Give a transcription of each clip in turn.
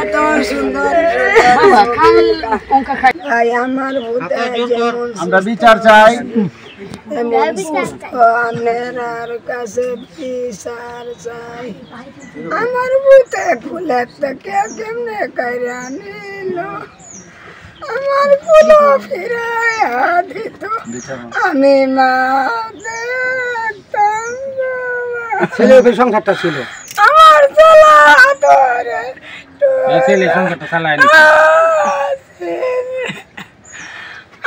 এত সুন্দর আমরা বিচার চাই। আপনার কাছে বিচার চাই। আমার বুতে ফুলের থেকে কেমনে কাইরা নিল, আমার ফুল ফিরে দিত, আমি মা দেখতাম। ছেলেদের সংসারটা ছিল আমার চলা ধরে ছেলে সংসারটা চালায়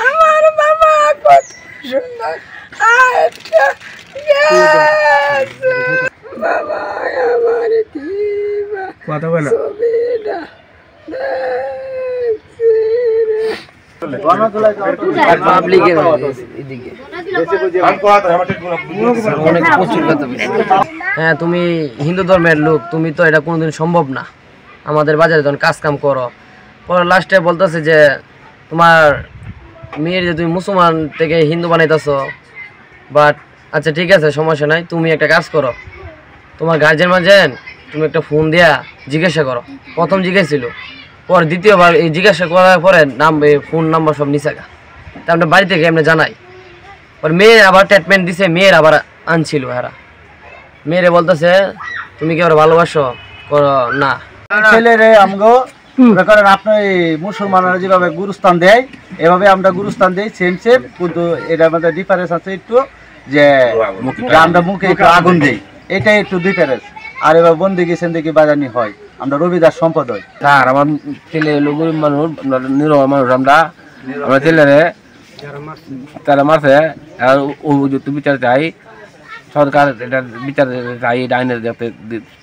আমার বাবা কত সুন্দর বাবা আমার কি কথা বলো ছবিটা হ্যাঁ, তুমি হিন্দু ধর্মের লোক, তুমি তো এটা কোনোদিন সম্ভব না আমাদের বাজারে যখন কাজ কাম করো। পরে লাস্টে বলতেছে যে তোমার মেয়ের যে তুমি মুসলমান থেকে হিন্দু বানাইতেছো, বাট আচ্ছা ঠিক আছে সমস্যা নাই, তুমি একটা কাজ করো, তোমার গার্জেন মাঝেন তুমি একটা ফোন দিয়া জিজ্ঞাসা করো। প্রথম জিজ্ঞাসছিল, পর দ্বিতীয়বার এই জিজ্ঞাসা করার পরে ফোন নাম্বার সব নিচাকা, তা আমরা বাড়ি থেকে এমনি জানাই। পর মেয়ের আবার ট্রিটমেন্ট দিছে, মেয়ের আবার আনছিল এরা। মেয়েরে বলতেছে তুমি কি আবার ভালোবাসো না। ছেলেরে আমগো করেন আপনি মুসলমানরা যেভাবে গুরুস্থান দেয় এভাবে আমরা গুরুস্থান দিই সেম সেম, কিন্তু এটার মধ্যে ডিফারেন্স আছে একটু, যে আমরা মুখে একটু আগুন দিই, এটাই একটু ডিফারেন্স। আর এবার বন্দিগি সেন্দিগি বাজানি হয়, আমরা রবিদাস সম্প্রদায়। স্যার আমার ছেলে হলো গরিব মানুষ, নিরহ মানুষ, আমরা ছেলেরে তারা মারছে, উপযুক্ত বিচার চাই, সরকার এটা বিচার চাই, এটা আইনের যাতে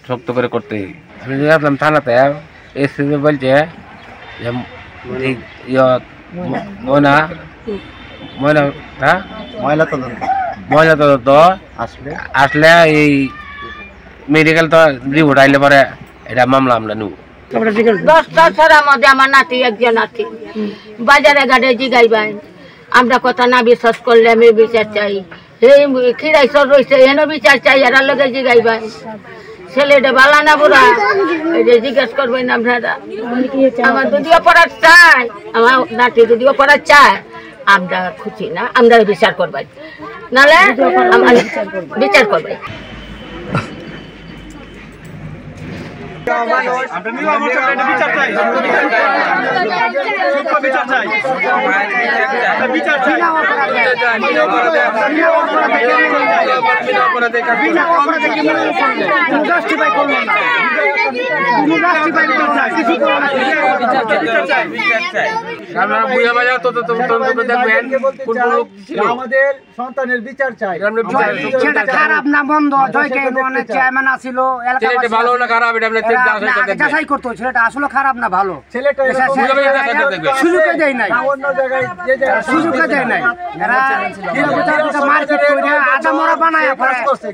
শক্ত করে করতে। আমি আসলাম থানাতে, এসপি বলছে যে ময়লা তদন্ত আসলে এই মেডিকেল তো রিপোর্ট আইলে পরে এটা মামলা আমরা নেব। 10টা ছাড়ার মধ্যে আমার নাতি একজন নাতি বাজারে ঘাটে জিগাইবেন, আমরা কথা না বিশ্বাস করলে আমি বিচার চাই। এই খিরাইছর রয়েছে এনে বিচার চাই, এরা লোকে জিগাইবেন ছেলেটা বালা না বুড়া এটা জিজ্ঞেস করবেন আপনারা। আমার যদিও পড়ার চাই, আমার নাতি যদিও পড়ার চায়, আমরা খুশি না, আমরা বিচার করবেন, নাহলে আমার বিচার করবেন। আমাদের সন্তানের বিচার চাই। খারাপ না বন্ধ চেয়ারম্যান আছিল, ভালো না খারাপ যাচাই করতো ছেলেটা আসলে খারাপ না ভালো, ছেলেটা সুযোগে দেয় নাই, অন্য জায়গায় সুযোগে দেয় নাই। এরা মার্কেট করে আজা মরা বানায় করছে